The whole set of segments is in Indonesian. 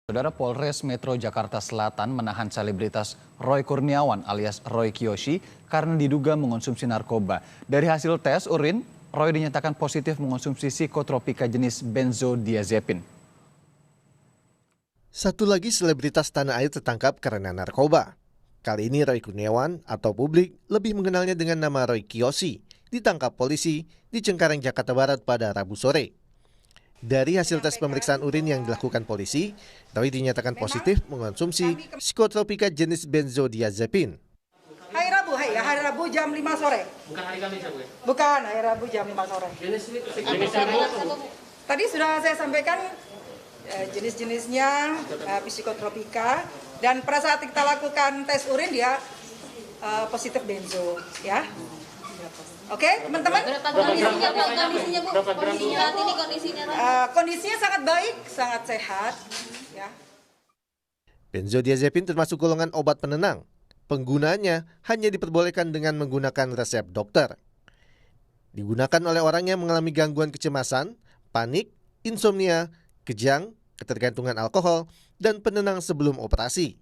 Saudara Polres Metro Jakarta Selatan menahan selebritas Roy Kurniawan alias Roy Kiyoshi karena diduga mengonsumsi narkoba. Dari hasil tes urin, Roy dinyatakan positif mengonsumsi psikotropika jenis benzodiazepin. Satu lagi selebritas tanah air tertangkap karena narkoba. Kali ini Roy Kurniawan atau publik lebih mengenalnya dengan nama Roy Kiyoshi ditangkap polisi di Cengkareng, Jakarta Barat pada Rabu sore. Dari hasil tes pemeriksaan urin yang dilakukan polisi, Roy dinyatakan positif mengonsumsi psikotropika jenis benzodiazepin. Hari Rabu jam 5 sore. Bukan hari Kamis ya, Bu? Bukan, hari Rabu jam 5 sore. Tadi sudah saya sampaikan jenis-jenisnya psikotropika, dan pada saat kita lakukan tes urin dia positif benzo, ya. Oke, teman-teman. Kondisinya Bu, kondisinya saat ini Kondisinya sangat baik, sangat sehat, ya. Benzodiazepin termasuk golongan obat penenang. Penggunaannya hanya diperbolehkan dengan menggunakan resep dokter. Digunakan oleh orang yang mengalami gangguan kecemasan, panik, insomnia, kejang, ketergantungan alkohol, dan penenang sebelum operasi.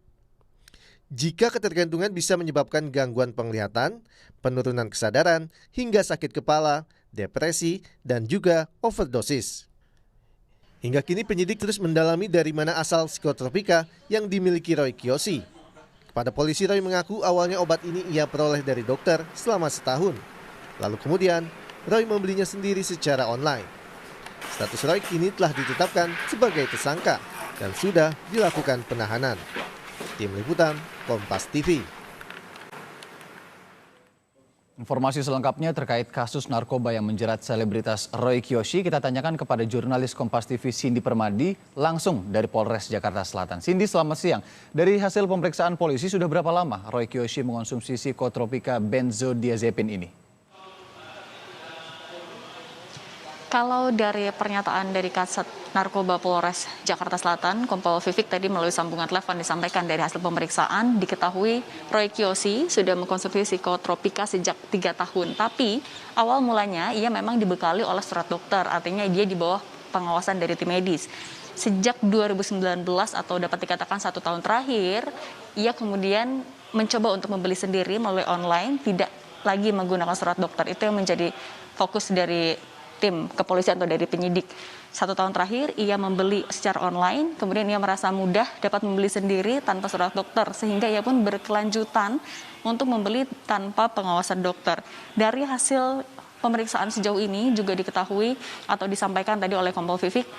Jika ketergantungan bisa menyebabkan gangguan penglihatan, penurunan kesadaran, hingga sakit kepala, depresi, dan juga overdosis. Hingga kini penyidik terus mendalami dari mana asal psikotropika yang dimiliki Roy Kiyoshi. Kepada polisi, Roy mengaku awalnya obat ini ia peroleh dari dokter selama setahun. Lalu kemudian, Roy membelinya sendiri secara online. Status Roy kini telah ditetapkan sebagai tersangka dan sudah dilakukan penahanan. Tim Liputan, Kompas TV. Informasi selengkapnya terkait kasus narkoba yang menjerat selebritas Roy Kiyoshi kita tanyakan kepada jurnalis Kompas TV Cindy Permadi langsung dari Polres Jakarta Selatan. Cindy, selamat siang. Dari hasil pemeriksaan polisi, sudah berapa lama Roy Kiyoshi mengonsumsi psikotropika benzodiazepin ini? Kalau dari pernyataan dari Kasat Narkoba Polres Jakarta Selatan, Kompol Vivik tadi melalui sambungan telepon disampaikan dari hasil pemeriksaan diketahui Roy Kiyoshi sudah mengkonsumsi psikotropika sejak 3 tahun. Tapi awal mulanya ia memang dibekali oleh surat dokter, artinya dia di bawah pengawasan dari tim medis. Sejak 2019 atau dapat dikatakan 1 tahun terakhir, ia kemudian mencoba untuk membeli sendiri melalui online, tidak lagi menggunakan surat dokter. Itu yang menjadi fokus dari tim kepolisian atau dari penyidik. 1 tahun terakhir ia membeli secara online, kemudian ia merasa mudah dapat membeli sendiri tanpa surat dokter, sehingga ia pun berkelanjutan untuk membeli tanpa pengawasan dokter. Dari hasil pemeriksaan sejauh ini juga diketahui atau disampaikan tadi oleh Kompol Vivik,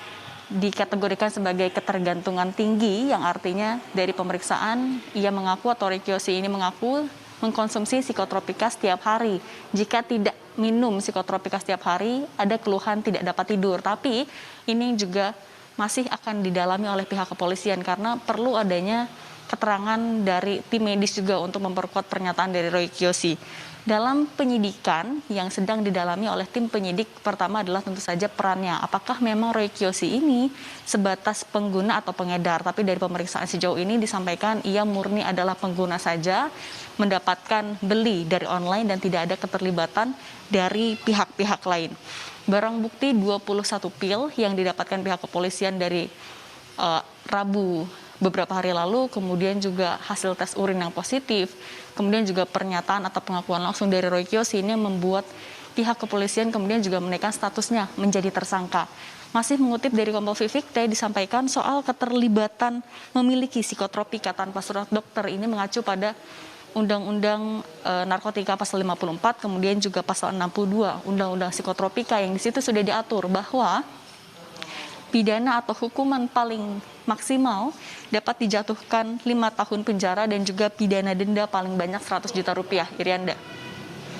dikategorikan sebagai ketergantungan tinggi, yang artinya dari pemeriksaan ia mengaku atau Roy Kiyoshi ini mengaku mengkonsumsi psikotropika setiap hari. Jika tidak minum psikotropika setiap hari, ada keluhan tidak dapat tidur. Tapi ini juga masih akan didalami oleh pihak kepolisian karena perlu adanya keterangan dari tim medis juga untuk memperkuat pernyataan dari Roy Kiyoshi. Dalam penyidikan yang sedang didalami oleh tim penyidik, pertama adalah tentu saja perannya. Apakah memang Roy Kiyoshi ini sebatas pengguna atau pengedar? Tapi dari pemeriksaan sejauh ini disampaikan ia murni adalah pengguna saja, mendapatkan beli dari online dan tidak ada keterlibatan dari pihak-pihak lain. Barang bukti 21 pil yang didapatkan pihak kepolisian dari Rabu beberapa hari lalu, kemudian juga hasil tes urin yang positif, kemudian juga pernyataan atau pengakuan langsung dari Roy Kiyoshi ini membuat pihak kepolisian kemudian juga menaikkan statusnya menjadi tersangka. Masih mengutip dari Kompol Vivik, tadi disampaikan soal keterlibatan memiliki psikotropika tanpa surat dokter ini mengacu pada Undang-Undang Narkotika Pasal 54, kemudian juga Pasal 62 Undang-Undang Psikotropika, yang di situ sudah diatur bahwa pidana atau hukuman paling maksimal dapat dijatuhkan 5 tahun penjara dan juga pidana denda paling banyak 100 juta rupiah. Irianda.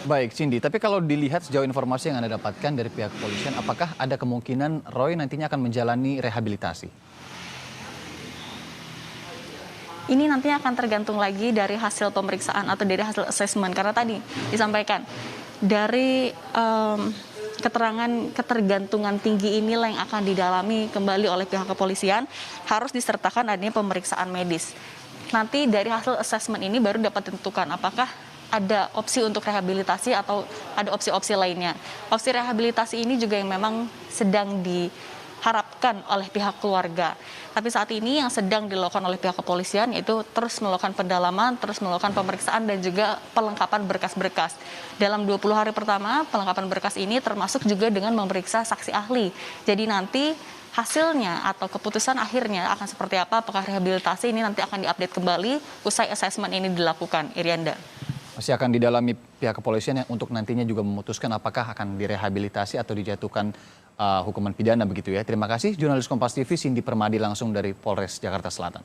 Baik, Cindy. Tapi kalau dilihat sejauh informasi yang Anda dapatkan dari pihak kepolisian, apakah ada kemungkinan Roy nantinya akan menjalani rehabilitasi? Ini nantinya akan tergantung lagi dari hasil pemeriksaan atau dari hasil asesmen. Karena tadi disampaikan dari keterangan ketergantungan tinggi inilah yang akan didalami kembali oleh pihak kepolisian, harus disertakan adanya pemeriksaan medis. Nanti dari hasil asesmen ini baru dapat ditentukan apakah ada opsi untuk rehabilitasi atau ada opsi-opsi lainnya. Opsi rehabilitasi ini juga yang memang sedang diharapkan oleh pihak keluarga. Tapi saat ini yang sedang dilakukan oleh pihak kepolisian yaitu terus melakukan pendalaman, terus melakukan pemeriksaan dan juga pelengkapan berkas-berkas. Dalam 20 hari pertama, pelengkapan berkas ini termasuk juga dengan memeriksa saksi ahli. Jadi nanti hasilnya atau keputusan akhirnya akan seperti apa, apakah rehabilitasi ini nanti akan diupdate kembali usai asesmen ini dilakukan, Irianda. Masih akan didalami pihak kepolisian yang untuk nantinya juga memutuskan apakah akan direhabilitasi atau dijatuhkan hukuman pidana begitu ya. Terima kasih jurnalis Kompas TV Cindy Permadi langsung dari Polres Jakarta Selatan.